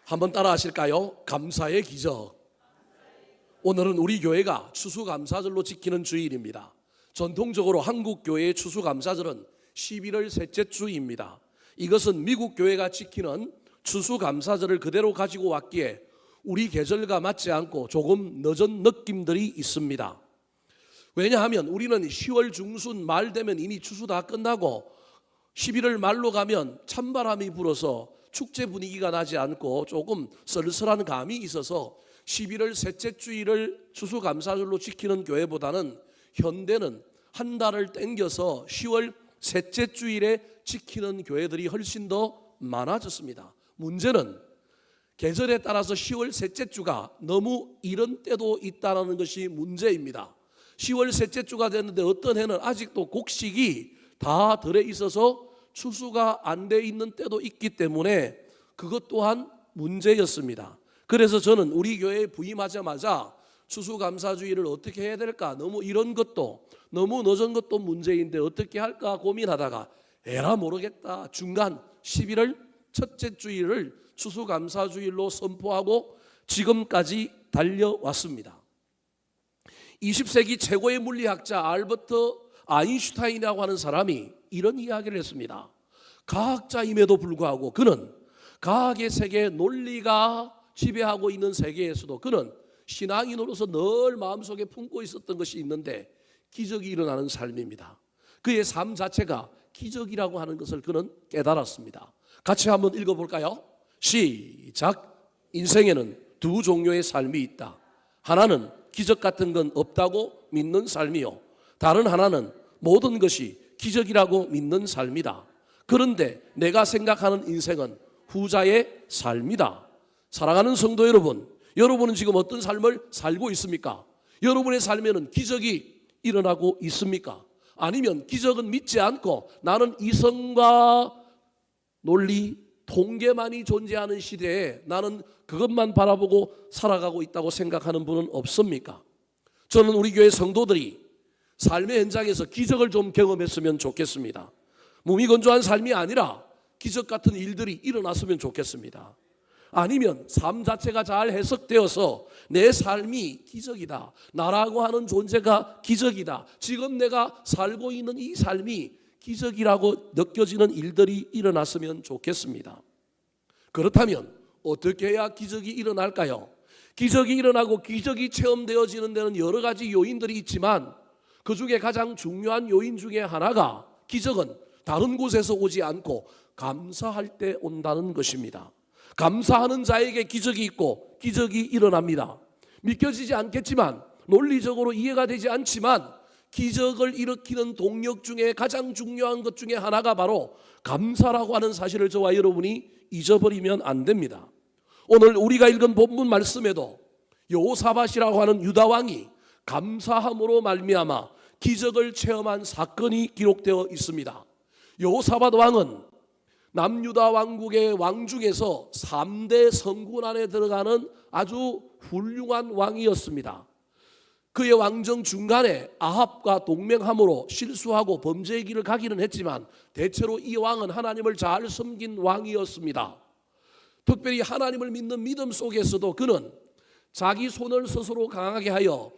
한번 따라 하실까요? 감사의 기적. 오늘은 우리 교회가 추수감사절로 지키는 주일입니다. 전통적으로 한국 교회의 추수감사절은 11월 셋째 주입니다. 이것은 미국 교회가 지키는 추수감사절을 그대로 가지고 왔기에 우리 계절과 맞지 않고 조금 늦은 느낌들이 있습니다. 왜냐하면 우리는 10월 중순 말 되면 이미 추수 다 끝나고 11월 말로 가면 찬바람이 불어서 축제 분위기가 나지 않고 조금 쓸쓸한 감이 있어서 11월 셋째 주일을 추수감사절로 지키는 교회보다는 현대는 한 달을 땡겨서 10월 셋째 주일에 지키는 교회들이 훨씬 더 많아졌습니다. 문제는 계절에 따라서 10월 셋째 주가 너무 이른 때도 있다는 것이 문제입니다. 10월 셋째 주가 됐는데 어떤 해는 아직도 곡식이 다 들어 있어서 추수가 안 돼 있는 때도 있기 때문에 그것 또한 문제였습니다. 그래서 저는 우리 교회에 부임하자마자 추수감사주의를 어떻게 해야 될까, 너무 이런 것도 너무 늦은 것도 문제인데 어떻게 할까 고민하다가 에라 모르겠다, 중간 11월 첫째 주일을 추수감사주일로 선포하고 지금까지 달려왔습니다. 20세기 최고의 물리학자 알버트 아인슈타인이라고 하는 사람이 이런 이야기를 했습니다. 과학자임에도 불구하고 그는 과학의 세계, 논리가 지배하고 있는 세계에서도 그는 신앙인으로서 늘 마음속에 품고 있었던 것이 있는데 기적이 일어나는 삶입니다. 그의 삶 자체가 기적이라고 하는 것을 그는 깨달았습니다. 같이 한번 읽어볼까요? 시작. 인생에는 두 종류의 삶이 있다. 하나는 기적 같은 건 없다고 믿는 삶이요, 다른 하나는 모든 것이 기적이라고 믿는 삶이다. 그런데 내가 생각하는 인생은 후자의 삶이다. 사랑하는 성도 여러분, 여러분은 지금 어떤 삶을 살고 있습니까? 여러분의 삶에는 기적이 일어나고 있습니까? 아니면 기적은 믿지 않고 나는 이성과 논리, 통계만이 존재하는 시대에 나는 그것만 바라보고 살아가고 있다고 생각하는 분은 없습니까? 저는 우리 교회 성도들이 삶의 현장에서 기적을 좀 경험했으면 좋겠습니다. 무미건조한 삶이 아니라 기적 같은 일들이 일어났으면 좋겠습니다. 아니면 삶 자체가 잘 해석되어서 내 삶이 기적이다, 나라고 하는 존재가 기적이다, 지금 내가 살고 있는 이 삶이 기적이라고 느껴지는 일들이 일어났으면 좋겠습니다. 그렇다면 어떻게 해야 기적이 일어날까요? 기적이 일어나고 기적이 체험되어지는 데는 여러 가지 요인들이 있지만 그 중에 가장 중요한 요인 중에 하나가, 기적은 다른 곳에서 오지 않고 감사할 때 온다는 것입니다. 감사하는 자에게 기적이 있고 기적이 일어납니다. 믿겨지지 않겠지만, 논리적으로 이해가 되지 않지만 기적을 일으키는 동력 중에 가장 중요한 것 중에 하나가 바로 감사라고 하는 사실을 저와 여러분이 잊어버리면 안 됩니다. 오늘 우리가 읽은 본문 말씀에도 여호사밧이라고 하는 유다 왕이 감사함으로 말미암아 기적을 체험한 사건이 기록되어 있습니다. 여호사밧 왕은 남유다 왕국의 왕 중에서 3대 성군 안에 들어가는 아주 훌륭한 왕이었습니다. 그의 왕정 중간에 아합과 동맹함으로 실수하고 범죄의 길을 가기는 했지만 대체로 이 왕은 하나님을 잘 섬긴 왕이었습니다. 특별히 하나님을 믿는 믿음 속에서도 그는 자기 손을 스스로 강하게 하여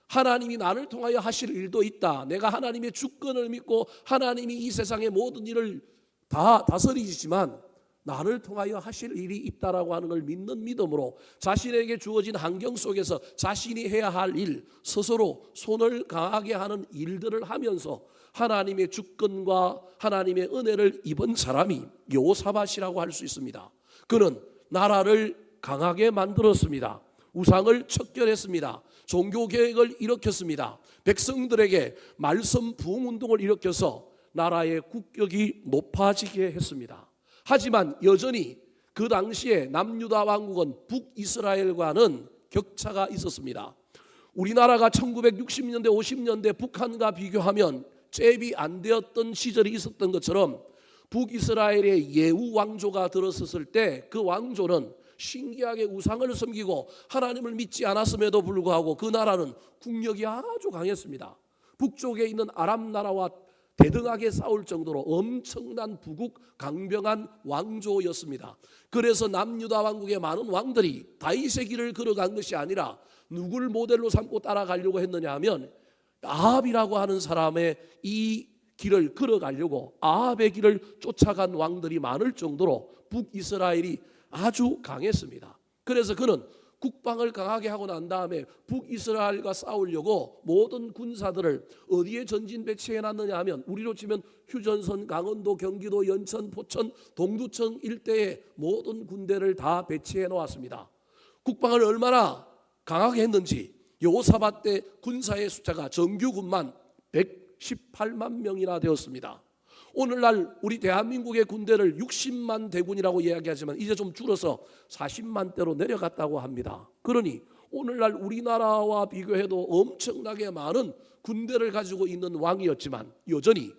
하나님이 나를 통하여 하실 일도 있다, 내가 하나님의 주권을 믿고 하나님이 이 세상의 모든 일을 다 다스리시지만 나를 통하여 하실 일이 있다라고 하는 걸 믿는 믿음으로 자신에게 주어진 환경 속에서 자신이 해야 할 일, 스스로 손을 강하게 하는 일들을 하면서 하나님의 주권과 하나님의 은혜를 입은 사람이 여호사밧이라고 할 수 있습니다. 그는 나라를 강하게 만들었습니다. 우상을 척결했습니다. 종교개혁을 일으켰습니다. 백성들에게 말씀 부흥운동을 일으켜서 나라의 국격이 높아지게 했습니다. 하지만 여전히 그 당시에 남유다 왕국은 북이스라엘과는 격차가 있었습니다. 우리나라가 1960년대 50년대 북한과 비교하면 잽이 안 되었던 시절이 있었던 것처럼 북이스라엘의 예후 왕조가 들어섰을 때 그 왕조는 신기하게 우상을 섬기고 하나님을 믿지 않았음에도 불구하고 그 나라는 국력이 아주 강했습니다. 북쪽에 있는 아람 나라와 대등하게 싸울 정도로 엄청난 부국 강병한 왕조였습니다. 그래서 남유다 왕국의 많은 왕들이 다윗의 길을 걸어간 것이 아니라 누굴 모델로 삼고 따라가려고 했느냐 하면 아합이라고 하는 사람의 이 길을 걸어가려고 아합의 길을 쫓아간 왕들이 많을 정도로 북이스라엘이 아주 강했습니다. 그래서 그는 국방을 강하게 하고 난 다음에 북이스라엘과 싸우려고 모든 군사들을 어디에 전진 배치해 놨느냐 하면 우리로 치면 휴전선, 강원도, 경기도, 연천, 포천, 동두천 일대에 모든 군대를 다 배치해 놓았습니다. 국방을 얼마나 강하게 했는지 여호사밧 때 군사의 숫자가 정규군만 118만 명이나 되었습니다. 오늘날 우리 대한민국의 군대를 60만 대군이라고 이야기하지만 이제 좀 줄어서 40만 대로 내려갔다고 합니다. 그러니 오늘날 우리나라와 비교해도 엄청나게 많은 군대를 가지고 있는 왕이었지만 여전히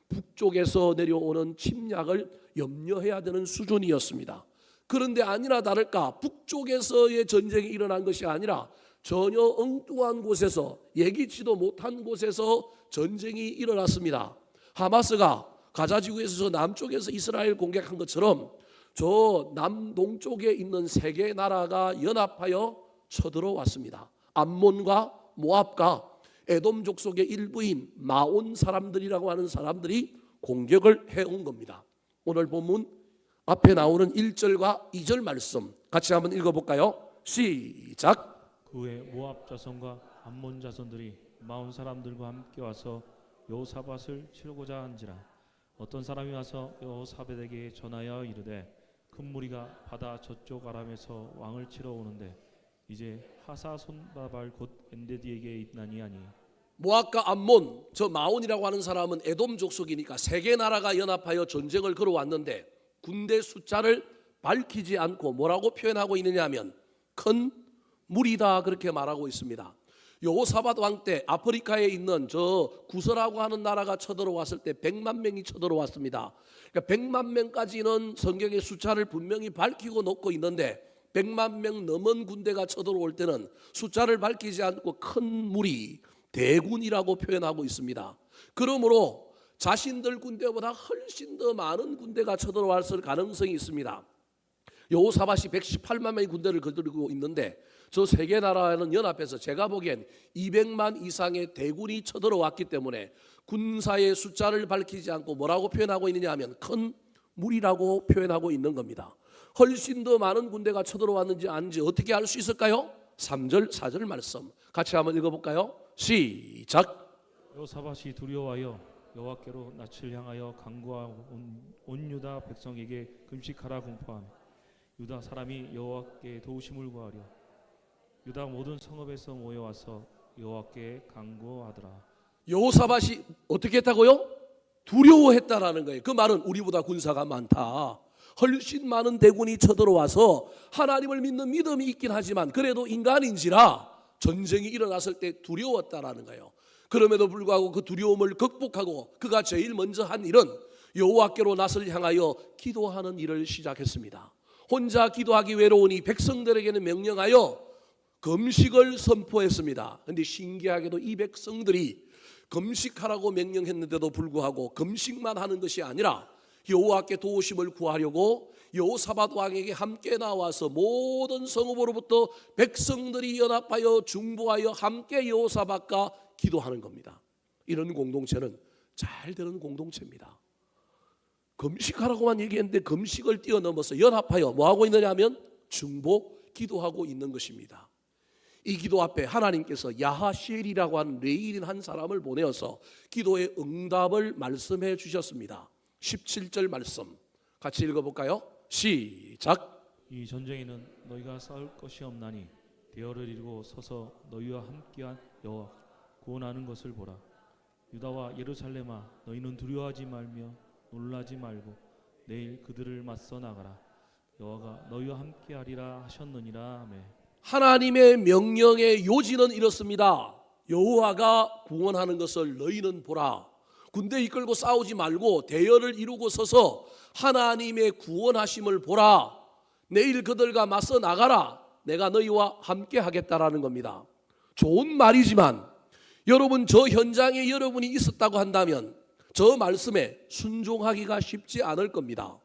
북쪽에서 내려오는 침략을 염려해야 되는 수준이었습니다. 그런데 아니나 다를까 북쪽에서의 전쟁이 일어난 것이 아니라 전혀 엉뚱한 곳에서 예기치도 못한 곳에서 전쟁이 일어났습니다. 하마스가 가자지구에서 저 남쪽에서 이스라엘 공격한 것처럼 저 남동쪽에 있는 세 개의 나라가 연합하여 쳐들어왔습니다. 암몬과 모압과 에돔 족속의 일부인 마온 사람들이라고 하는 사람들이 공격을 해온 겁니다. 오늘 본문 앞에 나오는 1절과 2절 말씀 같이 한번 읽어볼까요? 시작. 그 후에 모압 자손과 암몬 자손들이 마온 사람들과 함께 와서 여호사밧을 치르고자 한지라. 어떤 사람이 와서 여호사밧에게 전하여 이르되 큰 무리가 바다 저쪽 아람에서 왕을 치러 오는데 이제 하사손바발 곧 엔게디에게 있나니 하니. 모압과 암몬, 저 마온이라고 하는 사람은 에돔 족속이니까 세 개 나라가 연합하여 전쟁을 걸어왔는데 군대 숫자를 밝히지 않고 뭐라고 표현하고 있느냐 하면 큰 무리다 그렇게 말하고 있습니다. 여호사밧 왕 때 아프리카에 있는 저 구서라고 하는 나라가 쳐들어왔을 때 100만 명이 쳐들어왔습니다. 그러니까 100만 명까지는 성경의 숫자를 분명히 밝히고 놓고 있는데 100만 명 넘은 군대가 쳐들어올 때는 숫자를 밝히지 않고 큰 무리, 대군이라고 표현하고 있습니다. 그러므로 자신들 군대보다 훨씬 더 많은 군대가 쳐들어왔을 가능성이 있습니다. 여호사밧이 118만 명의 군대를 거느리고 있는데 저 세 개 나라는 연합해서 제가 보기엔 200만 이상의 대군이 쳐들어왔기 때문에 군사의 숫자를 밝히지 않고 뭐라고 표현하고 있느냐 하면 큰 무리라고 표현하고 있는 겁니다. 훨씬 더 많은 군대가 쳐들어왔는지 아닌지 어떻게 알 수 있을까요? 3절 4절 말씀 같이 한번 읽어볼까요? 시작. 여호사밧이 두려워하여 여호와께로 낯을 향하여 간구하고 온 유다 백성에게 금식하라 공포하며 유다 사람이 여호와께 도우심을 구하려 유다 모든 성읍에서 모여와서 여호와께 간구하더라. 여호사밧이 어떻게 했다고요? 두려워했다라는 거예요. 그 말은 우리보다 군사가 많다, 훨씬 많은 대군이 쳐들어와서 하나님을 믿는 믿음이 있긴 하지만 그래도 인간인지라 전쟁이 일어났을 때 두려웠다라는 거예요. 그럼에도 불구하고 그 두려움을 극복하고 그가 제일 먼저 한 일은 여호와께로 낯을 향하여 기도하는 일을 시작했습니다. 혼자 기도하기 외로우니 백성들에게는 명령하여 금식을 선포했습니다. 그런데 신기하게도 이 백성들이 금식하라고 명령했는데도 불구하고 금식만 하는 것이 아니라 여호와께 도우심을 구하려고 여호사밧 왕에게 함께 나와서 모든 성읍으로부터 백성들이 연합하여 중보하여 함께 여호사밧과 기도하는 겁니다. 이런 공동체는 잘 되는 공동체입니다. 금식하라고만 얘기했는데 금식을 뛰어넘어서 연합하여 뭐하고 있느냐 하면 중보 기도하고 있는 것입니다. 이 기도 앞에 하나님께서 야하시엘이라고 하는 레위인 한 사람을 보내어서 기도의 응답을 말씀해 주셨습니다. 17절 말씀 같이 읽어볼까요? 시작. 이 전쟁에는 너희가 싸울 것이 없나니 대열을 이루고 서서 너희와 함께한 여호와 구원하는 것을 보라. 유다와 예루살렘아 너희는 두려워하지 말며 놀라지 말고 내일 그들을 맞서 나가라. 여호와가 너희와 함께하리라 하셨느니라. 아멘. 하나님의 명령의 요지는 이렇습니다. 여호와가 구원하는 것을 너희는 보라. 군대 이끌고 싸우지 말고 대열을 이루고 서서 하나님의 구원하심을 보라. 내일 그들과 맞서 나가라. 내가 너희와 함께 하겠다라는 겁니다. 좋은 말이지만 여러분 저 현장에 여러분이 있었다고 한다면 저 말씀에 순종하기가 쉽지 않을 겁니다.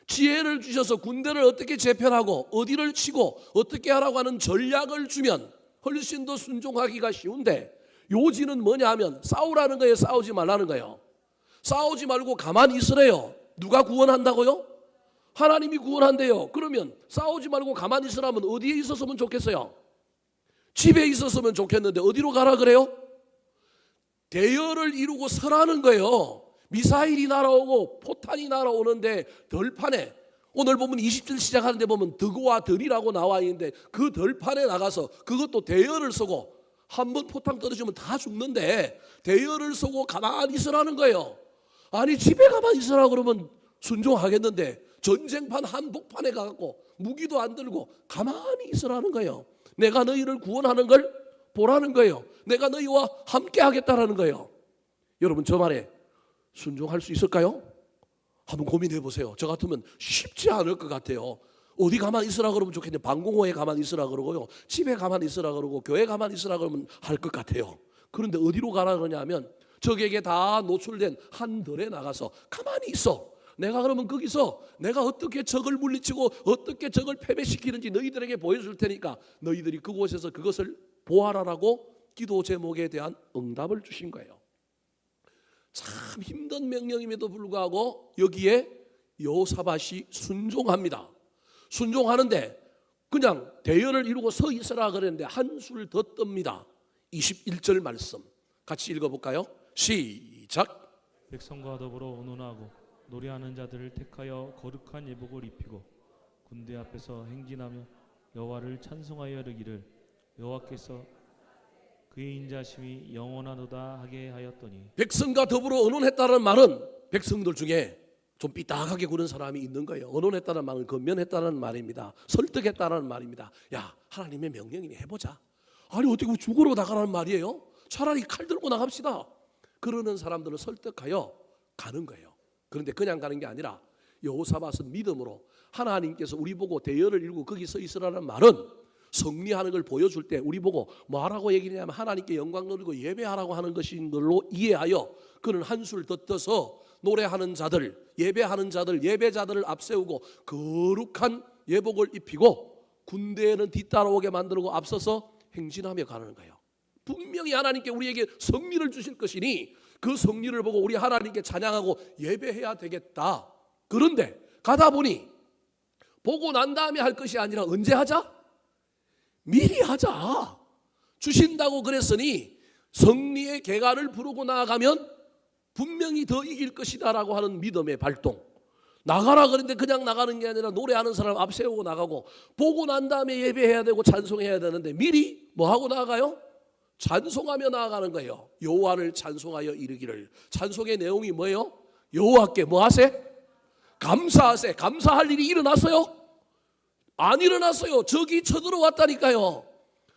지혜를 주셔서 군대를 어떻게 재편하고 어디를 치고 어떻게 하라고 하는 전략을 주면 훨씬 더 순종하기가 쉬운데, 요지는 뭐냐 하면 싸우라는 거예요, 싸우지 말라는 거예요? 싸우지 말고 가만히 있으래요. 누가 구원한다고요? 하나님이 구원한대요. 그러면 싸우지 말고 가만히 있으라면 어디에 있었으면 좋겠어요? 집에 있었으면 좋겠는데 어디로 가라 그래요? 대열을 이루고 서라는 거예요. 미사일이 날아오고 포탄이 날아오는데 덜판에, 오늘 보면 20절 시작하는데 보면 드고와 덜이라고 나와 있는데 그 덜판에 나가서 그것도 대열을 서고, 한 번 포탄 떨어지면 다 죽는데 대열을 서고 가만히 있으라는 거예요. 아니 집에 가만히 있으라 그러면 순종하겠는데 전쟁판 한복판에 가갖고 무기도 안 들고 가만히 있으라는 거예요. 내가 너희를 구원하는 걸 보라는 거예요. 내가 너희와 함께 하겠다라는 거예요. 여러분 저 말에 순종할 수 있을까요? 한번 고민해 보세요. 저 같으면 쉽지 않을 것 같아요. 어디 가만히 있으라 그러면 좋겠는데 방공호에 가만히 있으라 그러고요, 집에 가만히 있으라 그러고 교회 가만히 있으라 그러면 할 것 같아요. 그런데 어디로 가라 그러냐면 적에게 다 노출된 한 들에 나가서 가만히 있어. 내가 그러면 거기서 내가 어떻게 적을 물리치고 어떻게 적을 패배시키는지 너희들에게 보여줄 테니까 너희들이 그곳에서 그것을 보아라라고 기도 제목에 대한 응답을 주신 거예요. 참 힘든 명령임에도 불구하고 여기에 여호사밧이 순종합니다. 순종하는데 그냥 대열을 이루고 서 있으라 그랬는데 한술 더 떱니다. 21절 말씀 같이 읽어볼까요? 시작. 백성과 더불어 언언하고 노래하는 자들을 택하여 거룩한 예복을 입히고 군대 앞에서 행진하며 여호와를 찬송하여 이르기를 여호와께서 그의 인자심이 영원하도다 하게 하였더니. 백성과 더불어 언언했다는 말은 백성들 중에 좀 삐딱하게 구는 사람이 있는 거예요. 언언했다는 말은 건면했다는 말입니다. 설득했다는 말입니다. 야, 하나님의 명령이니 해보자. 아니 어떻게 죽으러 나가라는 말이에요? 차라리 칼 들고 나갑시다. 그러는 사람들을 설득하여 가는 거예요. 그런데 그냥 가는 게 아니라 여호사밧은 믿음으로 하나님께서 우리 보고 대열을 이루고 거기 서 있으라는 말은 승리하는 걸 보여줄 때 우리 보고 뭐하라고 얘기하냐면 하나님께 영광 돌리고 예배하라고 하는 것인 걸로 이해하여 그는 한술 더 떠서 노래하는 자들, 예배하는 자들, 예배자들을 앞세우고 거룩한 예복을 입히고 군대에는 뒤따라오게 만들고 앞서서 행진하며 가는 거예요. 분명히 하나님께 우리에게 승리를 주실 것이니 그 승리를 보고 우리 하나님께 찬양하고 예배해야 되겠다. 그런데 가다 보니 보고 난 다음에 할 것이 아니라 언제 하자? 미리 하자. 주신다고 그랬으니 승리의 계가를 부르고 나아가면 분명히 더 이길 것이다라고 하는 믿음의 발동. 나가라 그랬는데 그냥 나가는 게 아니라 노래하는 사람 앞세우고 나가고, 보고 난 다음에 예배해야 되고 찬송해야 되는데 미리 뭐 하고 나아가요? 찬송하며 나아가는 거예요. 여호와를 찬송하여 이르기를. 찬송의 내용이 뭐예요? 여호와께 뭐 하세? 감사하세. 감사할 일이 일어났어요? 안 일어났어요. 적이 쳐들어왔다니까요.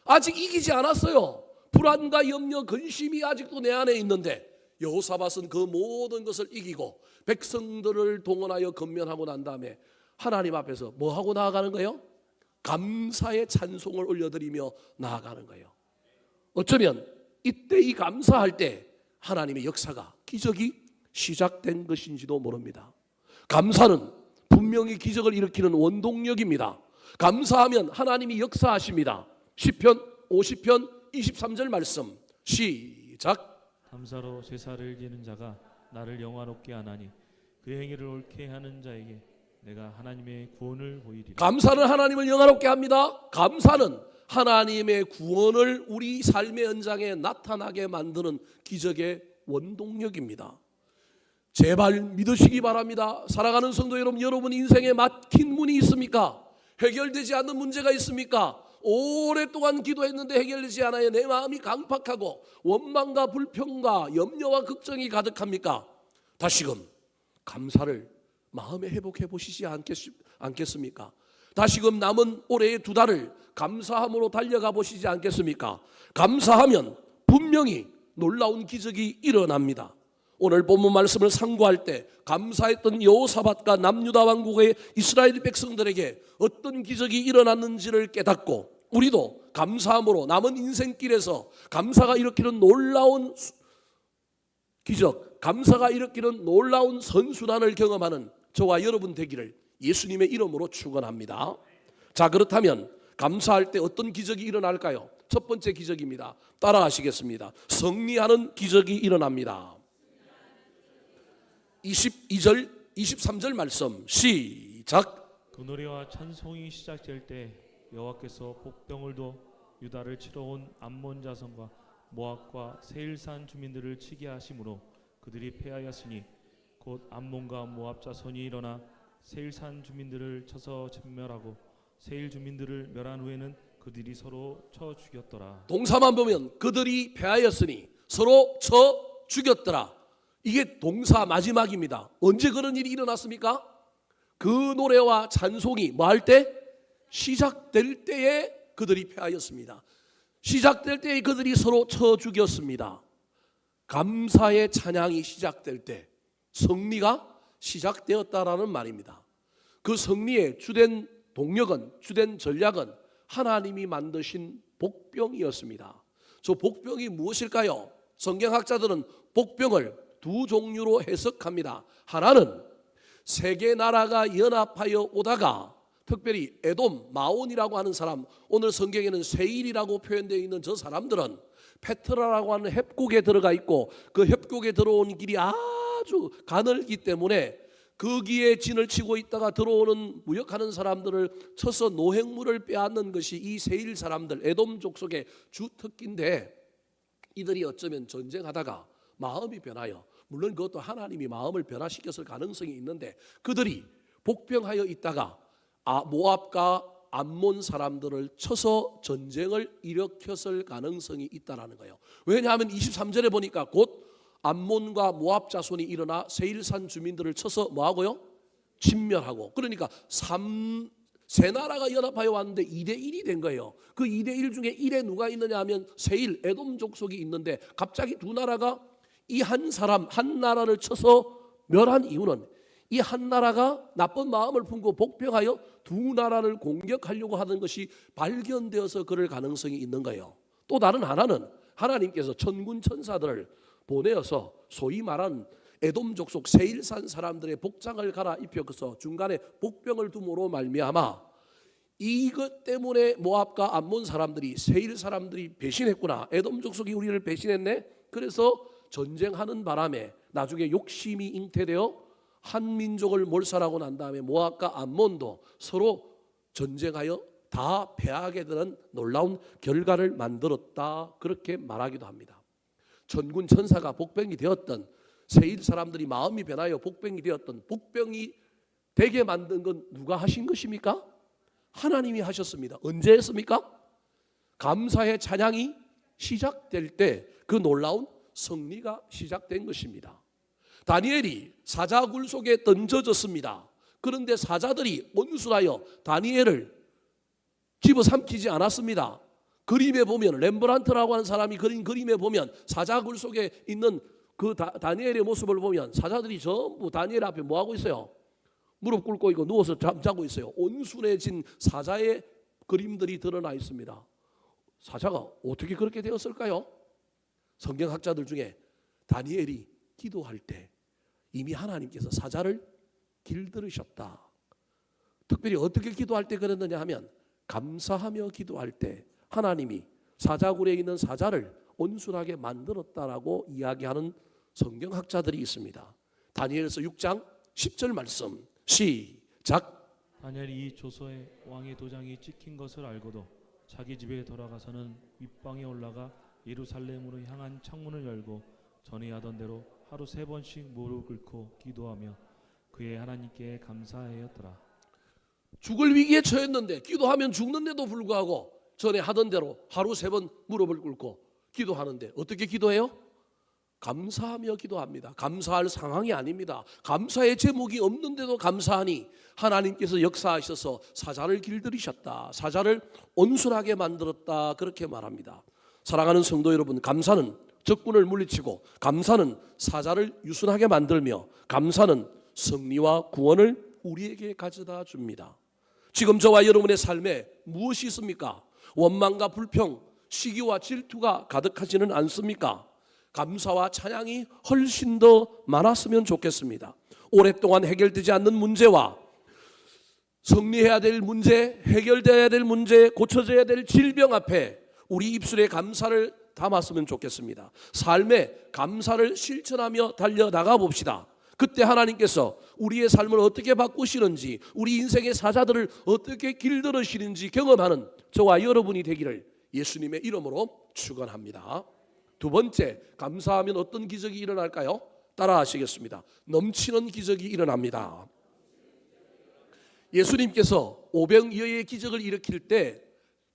아직 이기지 않았어요. 불안과 염려, 근심이 아직도 내 안에 있는데 여호사밧은 그 모든 것을 이기고 백성들을 동원하여 건면하고 난 다음에 하나님 앞에서 뭐 하고 나아가는 거예요? 감사의 찬송을 올려드리며 나아가는 거예요. 어쩌면 이때 이 감사할 때 하나님의 역사가, 기적이 시작된 것인지도 모릅니다. 감사는 분명히 기적을 일으키는 원동력입니다. 감사하면 하나님이 역사하십니다. 시편 50편 23절 말씀 시작. 감사로 제사를 지는 자가 나를 영화롭게 하나니 그 행위를 옳게 하는 자에게 내가 하나님의 구원을 보이리라. 감사는 하나님을 영화롭게 합니다. 감사는 하나님의 구원을 우리 삶의 현장에 나타나게 만드는 기적의 원동력입니다. 제발 믿으시기 바랍니다. 사랑하는 성도 여러분, 여러분 인생에 막힌 문이 있습니까? 해결되지 않는 문제가 있습니까? 오랫동안 기도했는데 해결되지 않아요. 내 마음이 강팍하고 원망과 불평과 염려와 걱정이 가득합니까? 다시금 감사를 마음에 회복해 보시지 않겠습니까? 다시금 남은 올해의 2달을 감사함으로 달려가 보시지 않겠습니까? 감사하면 분명히 놀라운 기적이 일어납니다. 오늘 본문 말씀을 상고할 때 감사했던 여호사밧과 남유다 왕국의 이스라엘 백성들에게 어떤 기적이 일어났는지를 깨닫고 우리도 감사함으로 남은 인생길에서 감사가 일으키는 놀라운 기적, 감사가 일으키는 놀라운 선순환을 경험하는 저와 여러분 되기를 예수님의 이름으로 축원합니다. 자, 그렇다면 감사할 때 어떤 기적이 일어날까요? 첫 번째 기적입니다. 따라하시겠습니다. 승리하는 기적이 일어납니다. 22절, 23절 말씀 시작. 그 노래와 찬송이 시작될 때 여호와께서 복병을 둬 유다를 치러 온 암몬 자손과 모압과 세일산 주민들을 치게 하심으로 그들이 패하였으니 곧 암몬과 모압 자손이 일어나 세일산 주민들을 쳐서 전멸하고 세일 주민들을 멸한 후에는 그들이 서로 쳐 죽였더라. 동사만 보면 그들이 패하였으니 서로 쳐 죽였더라. 이게 동사 마지막입니다. 언제 그런 일이 일어났습니까? 그 노래와 찬송이 뭐 할 때? 시작될 때에 그들이 패하였습니다. 시작될 때에 그들이 서로 쳐 죽였습니다. 감사의 찬양이 시작될 때 승리가 시작되었다라는 말입니다. 그 승리의 주된 동력은, 주된 전략은 하나님이 만드신 복병이었습니다. 저 복병이 무엇일까요? 성경학자들은 복병을 두 종류로 해석합니다. 하나는 세계 나라가 연합하여 오다가 특별히 에돔, 마온이라고 하는 사람, 오늘 성경에는 세일이라고 표현되어 있는 저 사람들은 페트라라고 하는 협곡에 들어가 있고 그 협곡에 들어오는 길이 아주 가늘기 때문에 거기에 진을 치고 있다가 들어오는 무역하는 사람들을 쳐서 노획물을 빼앗는 것이 이 세일 사람들, 에돔 족속의 주특기인데 이들이 어쩌면 전쟁하다가 마음이 변하여, 물론 그것도 하나님이 마음을 변화시켰을 가능성이 있는데 그들이 복병하여 있다가 모압과 암몬 사람들을 쳐서 전쟁을 일으켰을 가능성이 있다라는 거예요. 왜냐하면 23절에 보니까 곧 암몬과 모압 자손이 일어나 세일산 주민들을 쳐서 뭐하고요? 진멸하고. 그러니까 세 나라가 연합하여 왔는데 2대1이 된 거예요. 그 2대1 중에 1에 누가 있느냐 하면 세일, 에돔 족속이 있는데 갑자기 두 나라가 이 한 사람, 한 나라를 쳐서 멸한 이유는 이 한 나라가 나쁜 마음을 품고 복병하여 두 나라를 공격하려고 하는 것이 발견되어서 그럴 가능성이 있는 거예요. 또 다른 하나는 하나님께서 천군 천사들을 보내어서 소위 말하는 에돔 족속 세일산 사람들의 복장을 갈아입혀서 중간에 복병을 둠으로 말미암아 이것 때문에 모압과 암몬 사람들이, 세일 사람들이 배신했구나, 에돔 족속이 우리를 배신했네, 그래서 전쟁하는 바람에 나중에 욕심이 잉태되어 한 민족을 몰살하고 난 다음에 모압과 암몬도 서로 전쟁하여 다 패하게 되는 놀라운 결과를 만들었다, 그렇게 말하기도 합니다. 천군 천사가 복병이 되었던, 세일 사람들이 마음이 변하여 복병이 되었던, 복병이 되게 만든 건 누가 하신 것입니까? 하나님이 하셨습니다. 언제 했습니까? 감사의 찬양이 시작될 때 그 놀라운 승리가 시작된 것입니다. 다니엘이 사자굴 속에 던져졌습니다. 그런데 사자들이 온순하여 다니엘을 집어삼키지 않았습니다. 그림에 보면, 렘브란트라고 하는 사람이 그린 그림에 보면 사자굴 속에 있는 그 다니엘의 모습을 보면 사자들이 전부 다니엘 앞에 뭐 하고 있어요? 무릎 꿇고 있고 누워서 잠자고 있어요. 온순해진 사자의 그림들이 드러나 있습니다. 사자가 어떻게 그렇게 되었을까요? 성경학자들 중에 다니엘이 기도할 때 이미 하나님께서 사자를 길들으셨다. 특별히 어떻게 기도할 때 그랬느냐 하면 감사하며 기도할 때 하나님이 사자굴에 있는 사자를 온순하게 만들었다라고 이야기하는 성경학자들이 있습니다. 다니엘서 6장 10절 말씀 시작. 다니엘이 이 조서에 왕의 도장이 찍힌 것을 알고도 자기 집에 돌아가서는 윗방에 올라가 예루살렘으로 향한 창문을 열고 전에 하던 대로 하루 3번씩 무릎 꿇고 기도하며 그의 하나님께 감사하였더라. 죽을 위기에 처했는데 기도하면 죽는데도 불구하고 전에 하던 대로 하루 3번 무릎을 꿇고 기도하는데 어떻게 기도해요? 감사하며 기도합니다. 감사할 상황이 아닙니다. 감사의 제목이 없는데도 감사하니 하나님께서 역사하셔서 사자를 길들이셨다, 사자를 온순하게 만들었다, 그렇게 말합니다. 사랑하는 성도 여러분, 감사는 적군을 물리치고, 감사는 사자를 유순하게 만들며, 감사는 승리와 구원을 우리에게 가져다 줍니다. 지금 저와 여러분의 삶에 무엇이 있습니까? 원망과 불평, 시기와 질투가 가득하지는 않습니까? 감사와 찬양이 훨씬 더 많았으면 좋겠습니다. 오랫동안 해결되지 않는 문제와 정리해야 될 문제, 해결돼야 될 문제, 고쳐져야 될 질병 앞에 우리 입술에 감사를 담았으면 좋겠습니다. 삶에 감사를 실천하며 달려나가 봅시다. 그때 하나님께서 우리의 삶을 어떻게 바꾸시는지, 우리 인생의 사자들을 어떻게 길들으시는지 경험하는 저와 여러분이 되기를 예수님의 이름으로 축원합니다. 두 번째, 감사하면 어떤 기적이 일어날까요? 따라 하시겠습니다. 넘치는 기적이 일어납니다. 예수님께서 오병이어의 기적을 일으킬 때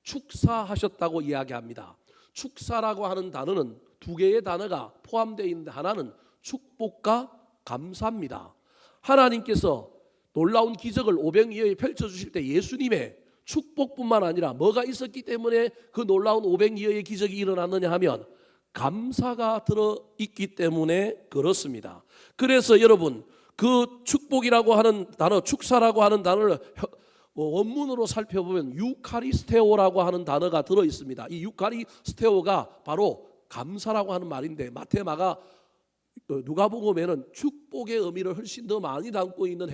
축사하셨다고 이야기합니다. 축사라고 하는 단어는 두 개의 단어가 포함되어 있는데 하나는 축복과 감사입니다. 하나님께서 놀라운 기적을 오병이어에 펼쳐주실 때 예수님의 축복뿐만 아니라 뭐가 있었기 때문에 그 놀라운 오병이어의 기적이 일어났느냐 하면 감사가 들어있기 때문에 그렇습니다. 그래서 여러분, 그 축복이라고 하는 단어, 축사라고 하는 단어를 원문으로 살펴보면 유카리스테오라고 하는 단어가 들어있습니다. 이 유카리스테오가 바로 감사라고 하는 말인데 마태, 마가, 누가복음에는 축복의 의미를 훨씬 더 많이 담고 있는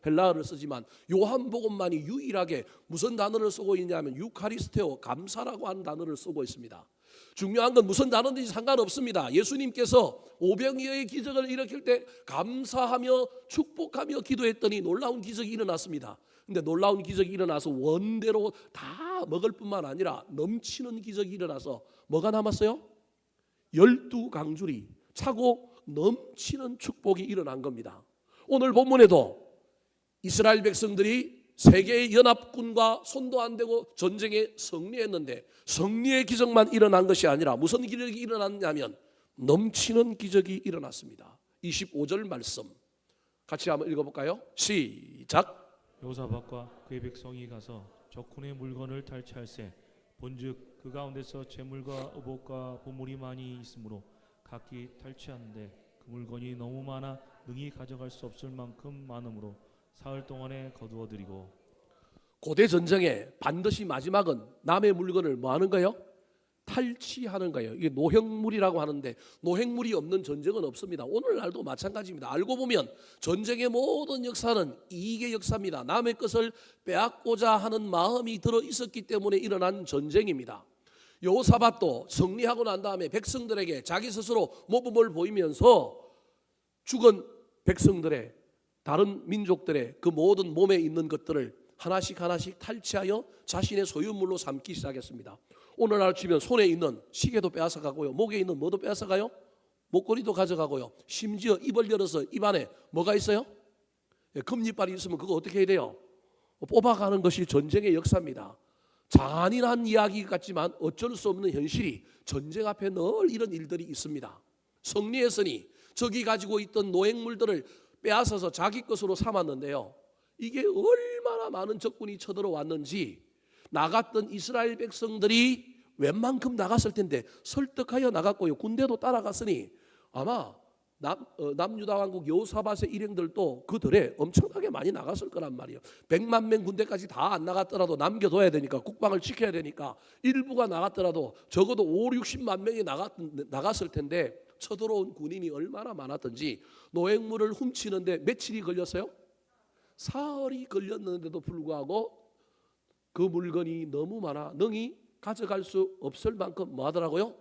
헬라어를 쓰지만 요한복음만이 유일하게 무슨 단어를 쓰고 있냐면 유카리스테오, 감사라고 하는 단어를 쓰고 있습니다. 중요한 건 무슨 단어든지 상관없습니다. 예수님께서 오병이어의 기적을 일으킬 때 감사하며 축복하며 기도했더니 놀라운 기적이 일어났습니다. 근데 놀라운 기적이 일어나서 원대로 다 먹을 뿐만 아니라 넘치는 기적이 일어나서 뭐가 남았어요? 12강줄이 차고 넘치는 축복이 일어난 겁니다. 오늘 본문에도 이스라엘 백성들이 세계의 연합군과 손도 안 대고 전쟁에 승리했는데 승리의 기적만 일어난 것이 아니라 무슨 기적이 일어났냐면 넘치는 기적이 일어났습니다. 25절 말씀 같이 한번 읽어볼까요? 시작. 여호사밧과 그의 백성이 가서 적군의 물건을 탈취할세 본즉 그 가운데서 재물과 의복과 보물이 많이 있으므로 각기 탈취하는데 그 물건이 너무 많아 능히 가져갈 수 없을 만큼 많으므로 사흘 동안에 거두어들이고. 고대 전쟁에 반드시 마지막은 남의 물건을 뭐 하는 거예요? 탈취하는 거예요. 이게 노획물이라고 하는데 노획물이 없는 전쟁은 없습니다. 오늘날도 마찬가지입니다. 알고 보면 전쟁의 모든 역사는 이익의 역사입니다. 남의 것을 빼앗고자 하는 마음이 들어 있었기 때문에 일어난 전쟁입니다. 여호사밧도 승리하고 난 다음에 백성들에게 자기 스스로 모범을 보이면서 죽은 백성들의 다른 민족들의 그 모든 몸에 있는 것들을 하나씩 하나씩 탈취하여 자신의 소유물로 삼기 시작했습니다. 오늘날 치면 손에 있는 시계도 빼앗아가고요, 목에 있는 뭐도 빼앗아가요, 목걸이도 가져가고요, 심지어 입을 열어서 입 안에 뭐가 있어요? 금리빨이 있으면 그거 어떻게 해야 돼요? 뽑아가는 것이 전쟁의 역사입니다. 잔인한 이야기 같지만 어쩔 수 없는 현실이 전쟁 앞에 늘 이런 일들이 있습니다. 승리했으니 적이 가지고 있던 노획물들을 빼앗아서 자기 것으로 삼았는데요, 이게 얼마나 많은 적군이 쳐들어왔는지 나갔던 이스라엘 백성들이 웬만큼 나갔을 텐데 설득하여 나갔고요, 군대도 따라갔으니 아마 남유다 왕국 여호사밧의 일행들도 그들에 엄청나게 많이 나갔을 거란 말이에요. 100만 명 군대까지 다 안 나갔더라도 남겨둬야 되니까, 국방을 지켜야 되니까 일부가 나갔더라도 적어도 5, 60만 명이 나갔을 텐데 쳐들어온 군인이 얼마나 많았던지 노획물을 훔치는데 며칠이 걸렸어요? 사흘이 걸렸는데도 불구하고 그 물건이 너무 많아 능히 가져갈 수 없을 만큼 뭐 하더라고요?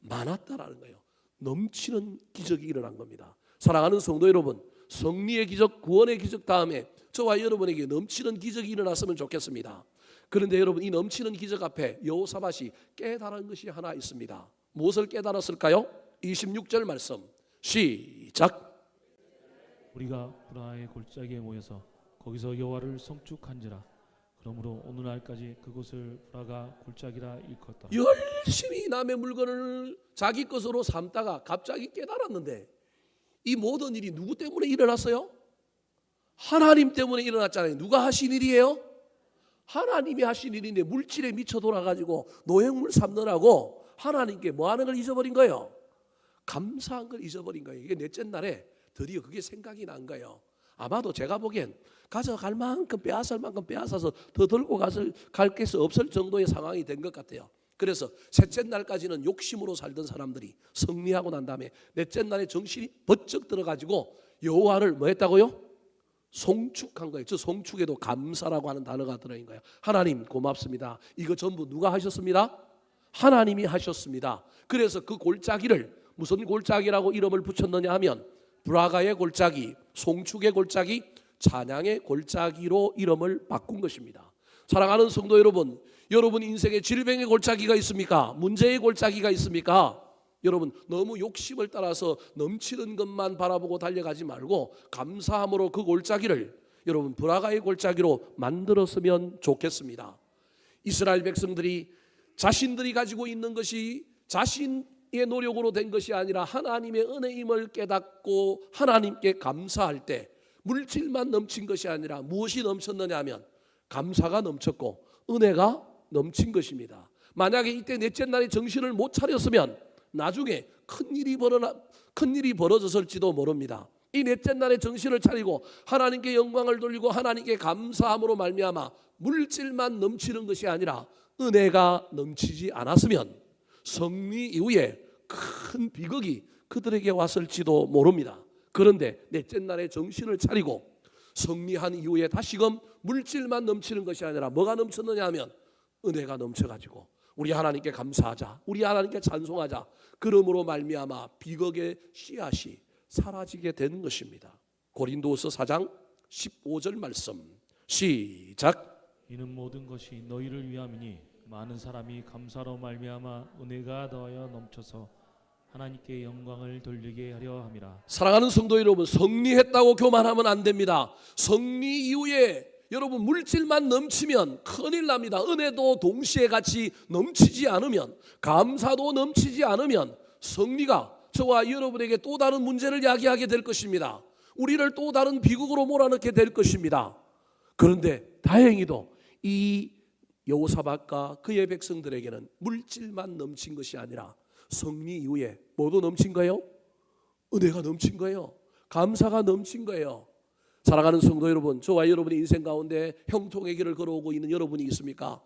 많았다라는 거예요. 넘치는 기적이 일어난 겁니다. 사랑하는 성도 여러분, 승리의 기적, 구원의 기적 다음에 저와 여러분에게 넘치는 기적이 일어났으면 좋겠습니다. 그런데 여러분, 이 넘치는 기적 앞에 여호사밧이 깨달은 것이 하나 있습니다. 무엇을 깨달았을까요? 26절 말씀 시작. 우리가 브라의 골짜기에 모여서 거기서 여호와를 성축한지라. 그러므로 오늘날까지 그곳을 브라가 골짜기라 일컫다. 열심히 남의 물건을 자기 것으로 삼다가 갑자기 깨달았는데 이 모든 일이 누구 때문에 일어났어요? 하나님 때문에 일어났잖아요. 누가 하신 일이에요? 하나님이 하신 일인데 물질에 미쳐 돌아가지고 노획물 삼느라고 하나님께 뭐 하는 걸 잊어버린 거예요? 감사한 걸 잊어버린 거예요. 이게 넷째 날에 드디어 그게 생각이 난 거예요. 아마도 제가 보기엔 가져갈 만큼 빼앗을 만큼 빼앗아서 더 들고 갈 게 없을 정도의 상황이 된 것 같아요. 그래서 셋째 날까지는 욕심으로 살던 사람들이 승리하고 난 다음에 넷째 날에 정신이 번쩍 들어가지고 여호와를 뭐 했다고요? 송축한 거예요. 저 송축에도 감사라고 하는 단어가 들어있는 거예요. 하나님 고맙습니다. 이거 전부 누가 하셨습니다? 하나님이 하셨습니다. 그래서 그 골짜기를 무슨 골짜기라고 이름을 붙였느냐 하면 브라가의 골짜기, 송축의 골짜기, 찬양의 골짜기로 이름을 바꾼 것입니다. 사랑하는 성도 여러분, 여러분 인생에 질병의 골짜기가 있습니까? 문제의 골짜기가 있습니까? 여러분 너무 욕심을 따라서 넘치는 것만 바라보고 달려가지 말고 감사함으로 그 골짜기를 여러분 브라가의 골짜기로 만들었으면 좋겠습니다. 이스라엘 백성들이 자신들이 가지고 있는 것이 자신의 노력으로 된 것이 아니라 하나님의 은혜임을 깨닫고 하나님께 감사할 때 물질만 넘친 것이 아니라 무엇이 넘쳤느냐 하면 감사가 넘쳤고 은혜가 넘친 것입니다. 만약에 이때 넷째 날에 정신을 못 차렸으면 나중에 큰일이 벌어졌을지도 모릅니다. 이 넷째 날에 정신을 차리고 하나님께 영광을 돌리고 하나님께 감사함으로 말미암아 물질만 넘치는 것이 아니라 은혜가 넘치지 않았으면 성리 이후에 큰 비극이 그들에게 왔을지도 모릅니다. 그런데 넷째 날에 정신을 차리고 성리한 이후에 다시금 물질만 넘치는 것이 아니라 뭐가 넘쳤느냐 하면 은혜가 넘쳐가지고 우리 하나님께 감사하자, 우리 하나님께 찬송하자. 그러므로 말미암아 비극의 씨앗이 사라지게 되는 것입니다. 고린도후서 4장 15절 말씀 시작. 이는 모든 것이 너희를 위함이니 많은 사람이 감사로 말미암아 은혜가 더하여 넘쳐서 하나님께 영광을 돌리게 하려 함이라. 사랑하는 성도 여러분, 성리했다고 교만하면 안 됩니다. 성리 이후에 여러분 물질만 넘치면 큰일 납니다. 은혜도 동시에 같이 넘치지 않으면, 감사도 넘치지 않으면 성리가 저와 여러분에게 또 다른 문제를 야기하게 될 것입니다. 우리를 또 다른 비극으로 몰아넣게 될 것입니다. 그런데 다행히도 이 여호사밧과 그의 백성들에게는 물질만 넘친 것이 아니라 성리 이후에 뭐도 넘친 거예요? 은혜가 넘친 거예요. 감사가 넘친 거예요. 사랑하는 성도 여러분, 저와 여러분의 인생 가운데 형통의 길을 걸어오고 있는 여러분이 있습니까?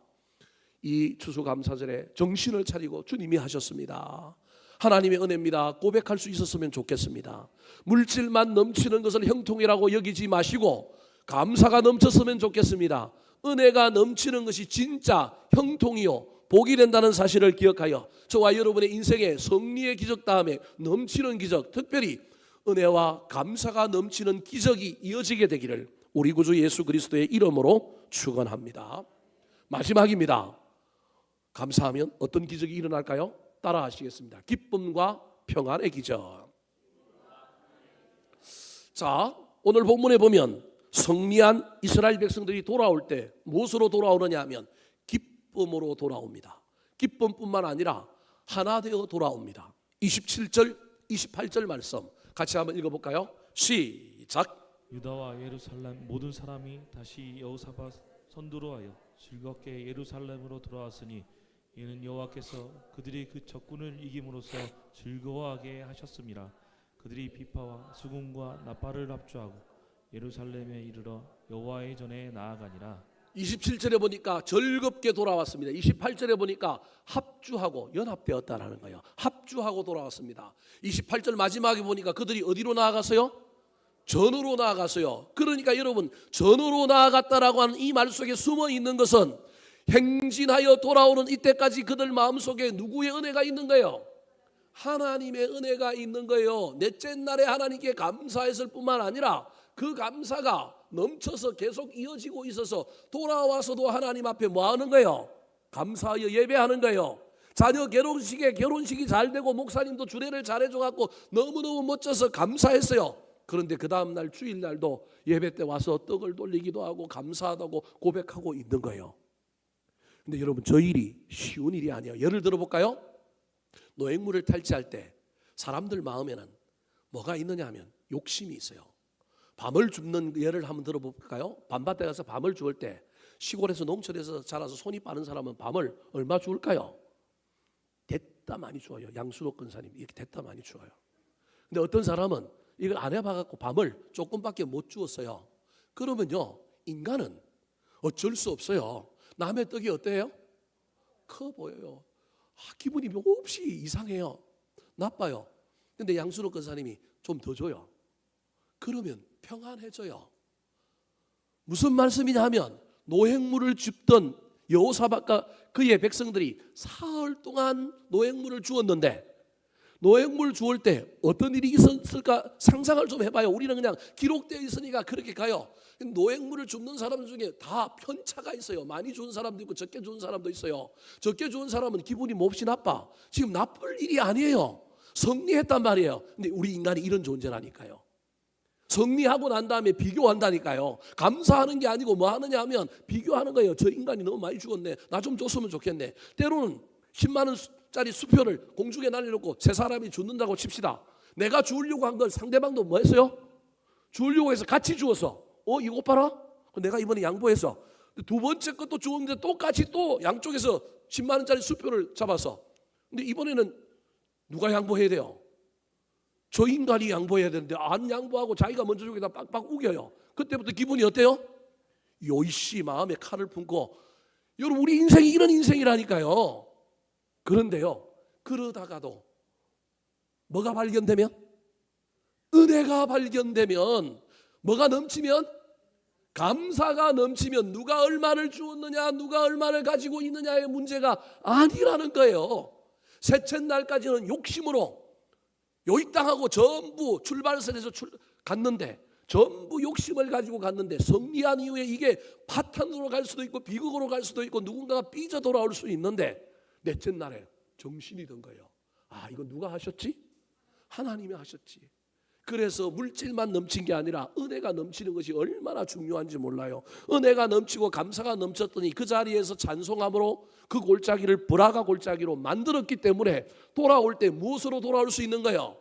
이 추수감사절에 정신을 차리고 주님이 하셨습니다. 하나님의 은혜입니다. 고백할 수 있었으면 좋겠습니다. 물질만 넘치는 것을 형통이라고 여기지 마시고 감사가 넘쳤으면 좋겠습니다. 은혜가 넘치는 것이 진짜 형통이요 복이 된다는 사실을 기억하여 저와 여러분의 인생에 성리의 기적 다음에 넘치는 기적, 특별히 은혜와 감사가 넘치는 기적이 이어지게 되기를 우리 구주 예수 그리스도의 이름으로 축원합니다. 마지막입니다. 감사하면 어떤 기적이 일어날까요? 따라 하시겠습니다. 기쁨과 평안의 기적. 자, 오늘 본문에 보면 승리한 이스라엘 백성들이 돌아올 때 무엇으로 돌아오느냐 하면 기쁨으로 돌아옵니다. 기쁨뿐만 아니라 하나 되어 돌아옵니다. 27절, 28절 말씀 같이 한번 읽어볼까요? 시작. 유다와 예루살렘 모든 사람이 다시 여호사밧 선두로하여 즐겁게 예루살렘으로 돌아왔으니 이는 여호와께서 그들이 그 적군을 이김으로써 즐거워하게 하셨음이라. 그들이 비파와 수금과 나팔을 합주하고 예루살렘에 이르러 여호와의 전에 나아가니라. 27절에 보니까 즐겁게 돌아왔습니다. 28절에 보니까 합주하고 연합되었다라는 거예요. 합주하고 돌아왔습니다. 28절 마지막에 보니까 그들이 어디로 나아갔어요? 전으로 나아갔어요. 그러니까 여러분, 전으로 나아갔다라고 하는 이 말 속에 숨어 있는 것은 행진하여 돌아오는 이때까지 그들 마음속에 누구의 은혜가 있는 거예요? 하나님의 은혜가 있는 거예요. 넷째 날에 하나님께 감사했을 뿐만 아니라 그 감사가 넘쳐서 계속 이어지고 있어서 돌아와서도 하나님 앞에 뭐 하는 거예요? 감사하여 예배하는 거예요. 자녀 결혼식이 잘 되고 목사님도 주례를 잘해줘 갖고 너무너무 멋져서 감사했어요. 그런데 그 다음날 주일날도 예배 때 와서 떡을 돌리기도 하고 감사하다고 고백하고 있는 거예요. 근데 여러분, 저 일이 쉬운 일이 아니에요. 예를 들어볼까요? 노획물을 탈취할 때 사람들 마음에는 뭐가 있느냐 하면 욕심이 있어요. 밤을 줍는 예를 한번 들어볼까요? 밤밭에 가서 밤을 주울 때 시골에서 농촌에서 자라서 손이 빠른 사람은 밤을 얼마 주울까요? 대따 많이 주어요. 양수록 근사님 이렇게 대따 많이 주어요. 근데 어떤 사람은 이걸 안 해봐갖고 밤을 조금밖에 못 주었어요. 그러면요, 인간은 어쩔 수 없어요. 남의 떡이 어때요? 커 보여요. 기분이 몹시 이상해요. 나빠요. 근데 양순옥 권사님이 좀 더 줘요. 그러면 평안해져요. 무슨 말씀이냐 하면 노획물을 줍던 여호사밧과 그의 백성들이 사흘 동안 노획물을 주었는데 노획물 주올 때 어떤 일이 있었을까 상상을 좀 해봐요. 우리는 그냥 기록되어 있으니까 그렇게 가요. 노획물을 줍는 사람 중에 다 편차가 있어요. 많이 주는 사람도 있고 적게 주는 사람도 있어요. 적게 주는 사람은 기분이 몹시 나빠. 지금 나쁠 일이 아니에요. 승리했단 말이에요. 근데 우리 인간이 이런 존재라니까요. 승리하고 난 다음에 비교한다니까요. 감사하는 게 아니고 뭐 하느냐 하면 비교하는 거예요. 저 인간이 너무 많이 죽었네. 나 좀 줬으면 좋겠네. 때로는 10만 원짜리 수표를 공중에 날려놓고 세 사람이 죽는다고 칩시다. 내가 주려고 한 걸 상대방도 뭐 했어요? 주려고 해서 같이 주었어. 이거 봐라. 내가 이번에 양보했어. 두 번째 것도 주었는데 똑같이 또 양쪽에서 10만 원짜리 수표를 잡았어. 근데 이번에는 누가 양보해야 돼요? 저 인간이 양보해야 되는데 안 양보하고 자기가 먼저 저기다 빡빡 우겨요. 그때부터 기분이 어때요? 요이씨 마음에 칼을 품고. 여러분 우리 인생이 이런 인생이라니까요. 그런데요, 그러다가도 뭐가 발견되면? 은혜가 발견되면, 뭐가 넘치면? 감사가 넘치면 누가 얼마를 주었느냐, 누가 얼마를 가지고 있느냐의 문제가 아니라는 거예요. 셋째 날까지는 욕심으로 요익당하고 전부 출발선에서 갔는데 전부 욕심을 가지고 갔는데 승리한 이후에 이게 파탄으로 갈 수도 있고 비극으로 갈 수도 있고 누군가가 삐져 돌아올 수 있는데 넷째 날에 정신이 든 거예요. 이거 누가 하셨지? 하나님이 하셨지. 그래서 물질만 넘친 게 아니라 은혜가 넘치는 것이 얼마나 중요한지 몰라요. 은혜가 넘치고 감사가 넘쳤더니 그 자리에서 찬송함으로 그 골짜기를 브라가 골짜기로 만들었기 때문에 돌아올 때 무엇으로 돌아올 수 있는 거예요?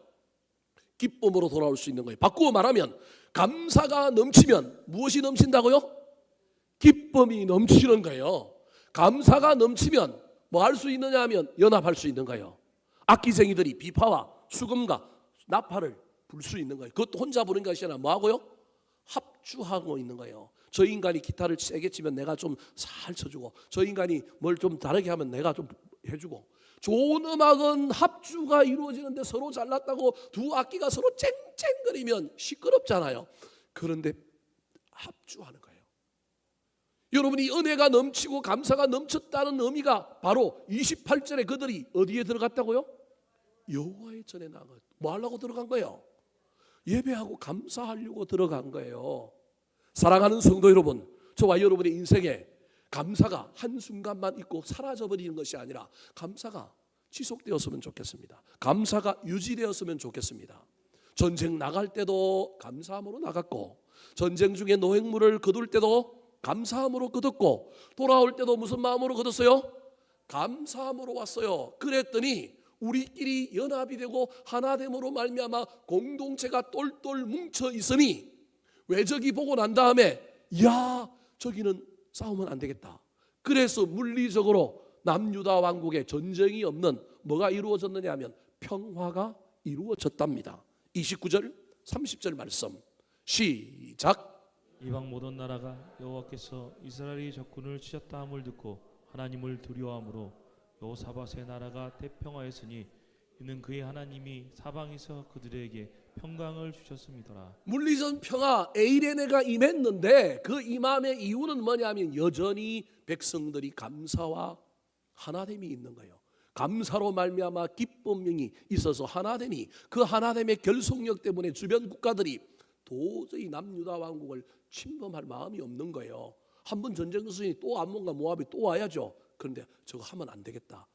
기쁨으로 돌아올 수 있는 거예요. 바꾸어 말하면 감사가 넘치면 무엇이 넘친다고요? 기쁨이 넘치는 거예요. 감사가 넘치면 뭐 할 수 있느냐 하면 연합할 수 있는 거예요. 악기쟁이들이 비파와 수금과 나팔을 불 수 있는 거예요. 그것도 혼자 부르는 것이 아니라 뭐 하고요? 합주하고 있는 거예요. 저 인간이 기타를 세게 치면 내가 좀 살 쳐주고, 저 인간이 뭘 좀 다르게 하면 내가 좀 해주고. 좋은 음악은 합주가 이루어지는데 서로 잘났다고 두 악기가 서로 쨍쨍거리면 시끄럽잖아요. 그런데 합주하는 거예요. 여러분이 은혜가 넘치고 감사가 넘쳤다는 의미가 바로 28절에 그들이 어디에 들어갔다고요? 여호와의 전에 나가. 뭐 하려고 들어간 거예요? 예배하고 감사하려고 들어간 거예요. 사랑하는 성도 여러분, 저와 여러분의 인생에 감사가 한순간만 있고 사라져버리는 것이 아니라 감사가 지속되었으면 좋겠습니다. 감사가 유지되었으면 좋겠습니다. 전쟁 나갈 때도 감사함으로 나갔고, 전쟁 중에 노획물을 거둘 때도 감사함으로 거뒀고, 돌아올 때도 무슨 마음으로 거뒀어요? 감사함으로 왔어요. 그랬더니 우리끼리 연합이 되고 하나됨으로 말미암아 공동체가 똘똘 뭉쳐 있으니 외적이 보고 난 다음에 저기는 싸우면 안 되겠다. 그래서 물리적으로 남유다 왕국에 전쟁이 없는 뭐가 이루어졌느냐 하면 평화가 이루어졌답니다. 29절 30절 말씀 시작. 이방 모든 나라가 여호와께서 이스라엘의 적군을 치셨다 함을 듣고 하나님을 두려워함으로 여호사밧의 나라가 대평화했으니 이는 그의 하나님이 사방에서 그들에게 평강을 주셨음이더라. 물리적 평화 에이레네가 임했는데 그 임함의 이유는 뭐냐면 여전히 백성들이 감사와 하나됨이 있는 거예요. 감사로 말미암아 기쁨이 있어서 하나됨이, 그 하나됨의 결속력 때문에 주변 국가들이 도저히 남유다 왕국을 침범할 마음이 없는 거예요. 한번 전쟁 수순이 또 암몬과 모압이 또 와야죠. 그런데 저거 하면 안 되겠다.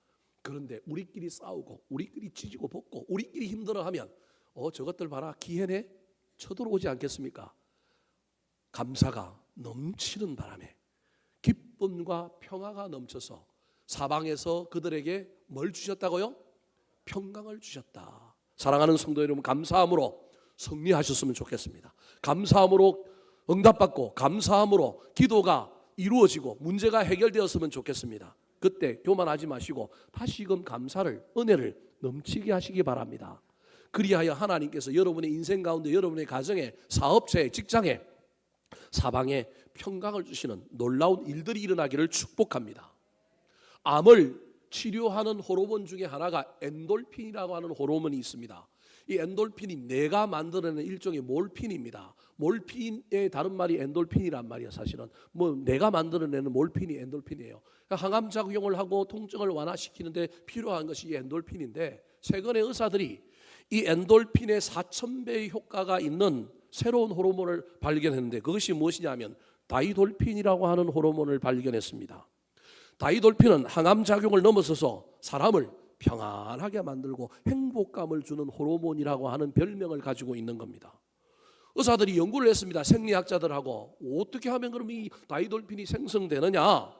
그런데 우리끼리 싸우고 우리끼리 찢고 벗고 우리끼리 힘들어하면 저것들 봐라 기회네 쳐들어오지 않겠습니까? 감사가 넘치는 바람에 기쁨과 평화가 넘쳐서 사방에서 그들에게 뭘 주셨다고요? 평강을 주셨다. 사랑하는 성도 여러분, 감사함으로 승리하셨으면 좋겠습니다. 감사함으로 응답받고 감사함으로 기도가 이루어지고 문제가 해결되었으면 좋겠습니다. 그때 교만하지 마시고 다시금 감사를, 은혜를 넘치게 하시기 바랍니다. 그리하여 하나님께서 여러분의 인생 가운데, 여러분의 가정에, 사업체에, 직장에, 사방에 평강을 주시는 놀라운 일들이 일어나기를 축복합니다. 암을 치료하는 호르몬 중에 하나가 엔돌핀이라고 하는 호르몬이 있습니다. 이 엔돌핀이 뇌가 만들어내는 일종의 몰핀입니다. 몰핀의 다른 말이 엔돌핀이란 말이야. 사실은 뭐 뇌가 만들어내는 몰핀이 엔돌핀이에요. 항암 작용을 하고 통증을 완화시키는데 필요한 것이 이 엔돌핀인데, 최근에 의사들이 이 엔돌핀의 4,000배의 효과가 있는 새로운 호르몬을 발견했는데, 그것이 무엇이냐면 다이돌핀이라고 하는 호르몬을 발견했습니다. 다이돌핀은 항암 작용을 넘어서서 사람을 평안하게 만들고 행복감을 주는 호르몬이라고 하는 별명을 가지고 있는 겁니다. 의사들이 연구를 했습니다. 생리학자들하고 어떻게 하면 그럼 이 다이돌핀이 생성되느냐?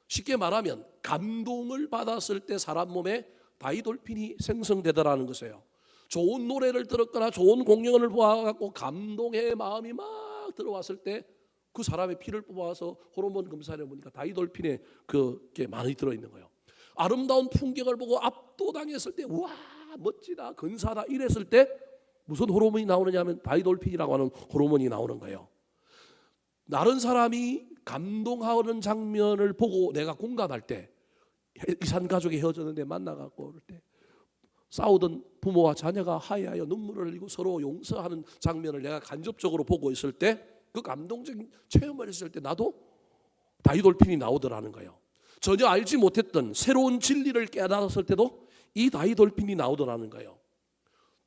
쉽게 말하면 감동을 받았을 때 사람 몸에 다이돌핀이 생성되더라는 것이에요. 좋은 노래를 들었거나 좋은 공연을 보아갖고 감동의 마음이 막 들어왔을 때 그 사람의 피를 뽑아서 호르몬 검사를 해보니까 다이돌핀에 그게 많이 들어있는 거예요. 아름다운 풍경을 보고 압도당했을 때 우와 멋지다 근사하다 이랬을 때 무슨 호르몬이 나오느냐 하면 다이돌핀이라고 하는 호르몬이 나오는 거예요. 다른 사람이 감동하는 장면을 보고 내가 공감할 때, 이산 가족이 헤어졌는데 만나갖고 그럴 때 싸우던 부모와 자녀가 화해하여 눈물을 흘리고 서로 용서하는 장면을 내가 간접적으로 보고 있을 때, 그 감동적인 체험을 했을 때 나도 다이돌핀이 나오더라는 거예요. 전혀 알지 못했던 새로운 진리를 깨달았을 때도 이 다이돌핀이 나오더라는 거예요.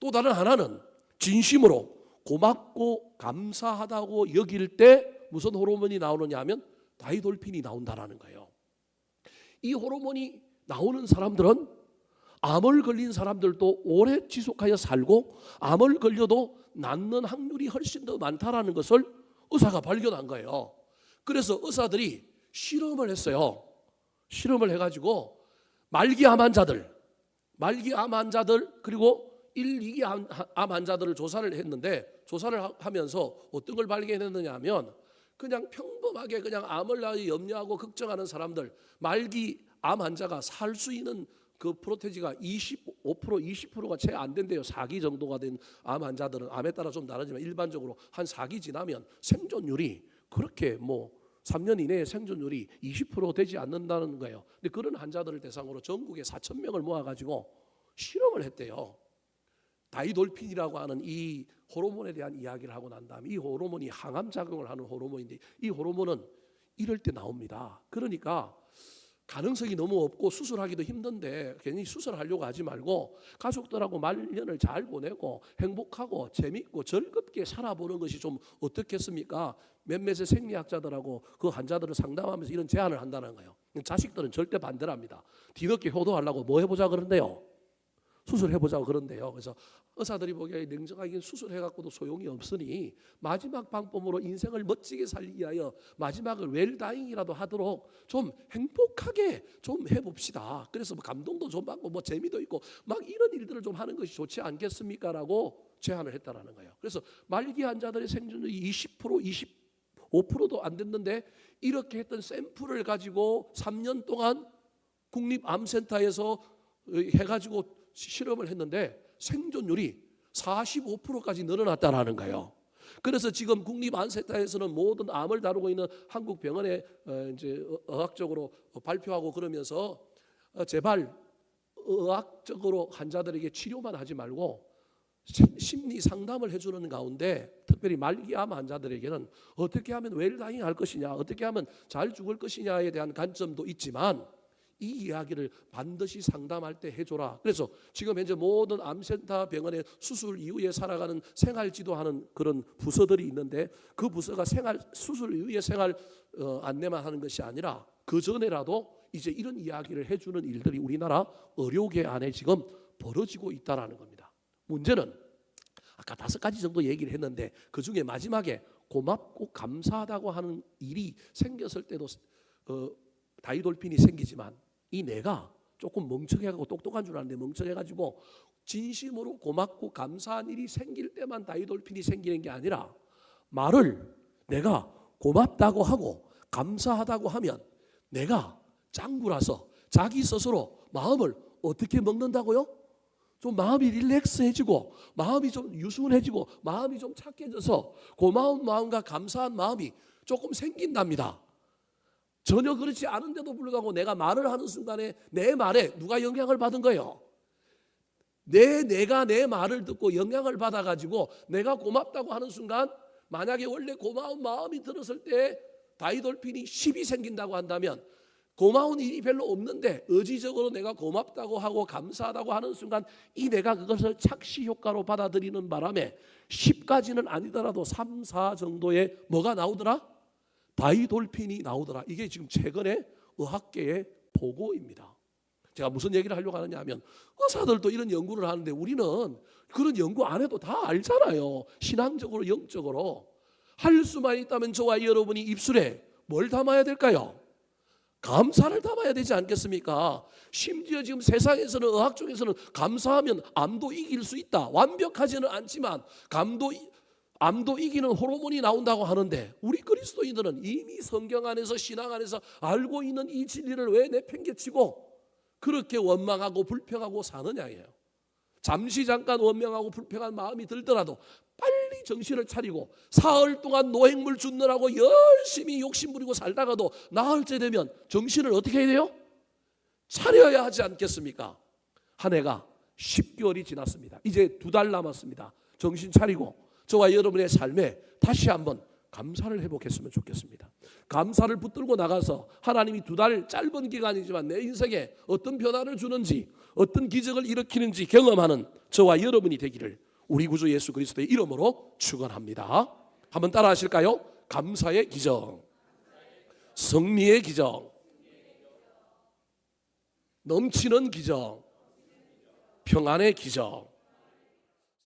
또 다른 하나는 진심으로 고맙고 감사하다고 여길 때 무슨 호르몬이 나오느냐 하면 다이돌핀이 나온다라는 거예요. 이 호르몬이 나오는 사람들은 암을 걸린 사람들도 오래 지속하여 살고 암을 걸려도 낫는 확률이 훨씬 더 많다라는 것을 의사가 발견한 거예요. 그래서 의사들이 실험을 했어요. 실험을 해가지고 말기암 환자들 그리고 1, 2기 암 환자들을 조사를 했는데, 조사를 하면서 어떤 걸 발견했느냐 하면 그냥 평범하게 그냥 암을 염려하고 걱정하는 사람들, 말기 암 환자가 살 수 있는 그 프로테지가 25% 20%가 채 안 된대요. 4기 정도가 된 암 환자들은 암에 따라 좀 다르지만 일반적으로 한 4기 지나면 생존율이 그렇게 3년 이내에 생존율이 20% 되지 않는다는 거예요. 근데 그런 환자들을 대상으로 전국에 4,000명을 모아가지고 실험을 했대요. 다이돌핀이라고 하는 이 호르몬에 대한 이야기를 하고 난 다음에, 이 호르몬이 항암 작용을 하는 호르몬인데 이 호르몬은 이럴 때 나옵니다. 그러니까 가능성이 너무 없고 수술하기도 힘든데 괜히 수술하려고 하지 말고 가족들하고 말년을 잘 보내고 행복하고 재밌고 즐겁게 살아보는 것이 좀 어떻겠습니까? 몇몇의 생리학자들하고 그 환자들을 상담하면서 이런 제안을 한다는 거예요. 자식들은 절대 반대를 합니다. 뒤늦게 효도하려고 뭐 해보자 그런데요. 수술해보자고 그런데요. 그래서 의사들이 보기에 냉정하게 수술해갖고도 소용이 없으니 마지막 방법으로 인생을 멋지게 살기 위하여 마지막을 웰다잉이라도 하도록 좀 행복하게 좀 해봅시다. 그래서 감동도 좀 받고 재미도 있고 막 이런 일들을 좀 하는 것이 좋지 않겠습니까? 라고 제안을 했다라는 거예요. 그래서 말기 환자들의 생존율이 20% 25%도 안 됐는데, 이렇게 했던 샘플을 가지고 3년 동안 국립암센터에서 해가지고 실험을 했는데 생존율이 45%까지 늘어났다라는 거예요. 그래서 지금 국립암센터에서는 모든 암을 다루고 있는 한국 병원에 이제 의학적으로 발표하고 그러면서 제발 의학적으로 환자들에게 치료만 하지 말고 심리 상담을 해주는 가운데 특별히 말기암 환자들에게는 어떻게 하면 웰다잉 할 것이냐, 어떻게 하면 잘 죽을 것이냐에 대한 관점도 있지만 이 이야기를 반드시 상담할 때 해줘라. 그래서 지금 현재 모든 암센터 병원의 수술 이후에 살아가는 생활지도하는 그런 부서들이 있는데, 그 부서가 수술 이후의 생활 안내만 하는 것이 아니라 그 전에라도 이제 이런 이야기를 해주는 일들이 우리나라 의료계 안에 지금 벌어지고 있다라는 겁니다. 문제는 아까 5가지 정도 얘기를 했는데 그 중에 마지막에 고맙고 감사하다고 하는 일이 생겼을 때도 다이돌핀이 생기지만, 이 뇌가 조금 멍청해가지고 똑똑한 줄 알았는데 멍청해가지고 진심으로 고맙고 감사한 일이 생길 때만 다이돌핀이 생기는 게 아니라, 말을 내가 고맙다고 하고 감사하다고 하면 내가 짱구라서 자기 스스로 마음을 어떻게 먹는다고요? 좀 마음이 릴렉스해지고 마음이 좀 유순해지고 마음이 좀 착해져서 고마운 마음과 감사한 마음이 조금 생긴답니다. 전혀 그렇지 않은데도 불구하고 내가 말을 하는 순간에 내 말에 누가 영향을 받은 거예요? 내가 내 말을 듣고 영향을 받아가지고 내가 고맙다고 하는 순간, 만약에 원래 고마운 마음이 들었을 때 다이돌핀이 10이 생긴다고 한다면, 고마운 일이 별로 없는데 의지적으로 내가 고맙다고 하고 감사하다고 하는 순간 이 내가 그것을 착시 효과로 받아들이는 바람에 10까지는 아니더라도 3, 4 정도의 뭐가 나오더라? 다이돌핀이 나오더라. 이게 지금 최근에 의학계의 보고입니다. 제가 무슨 얘기를 하려고 하느냐 하면, 의사들도 이런 연구를 하는데 우리는 그런 연구 안 해도 다 알잖아요. 신앙적으로, 영적으로. 할 수만 있다면 저와 여러분이 입술에 뭘 담아야 될까요? 감사를 담아야 되지 않겠습니까? 심지어 지금 세상에서는, 의학 쪽에서는 감사하면 암도 이길 수 있다. 완벽하지는 않지만 암도 이기는 호르몬이 나온다고 하는데, 우리 그리스도인들은 이미 성경 안에서, 신앙 안에서 알고 있는 이 진리를 왜 내팽개치고 그렇게 원망하고 불평하고 사느냐예요. 잠시 잠깐 원망하고 불평한 마음이 들더라도 빨리 정신을 차리고 사흘 동안 노획물 줍느라고 열심히 욕심부리고 살다가도 나흘째 되면 정신을 어떻게 해야 돼요? 차려야 하지 않겠습니까? 한 해가 10개월이 지났습니다. 이제 2달 남았습니다. 정신 차리고 저와 여러분의 삶에 다시 한번 감사를 회복했으면 좋겠습니다. 감사를 붙들고 나가서 하나님이 2달 짧은 기간이지만 내 인생에 어떤 변화를 주는지, 어떤 기적을 일으키는지 경험하는 저와 여러분이 되기를 우리 구주 예수 그리스도의 이름으로 축원합니다. 한번 따라 하실까요? 감사의 기적, 승리의 기적, 넘치는 기적, 평안의 기적.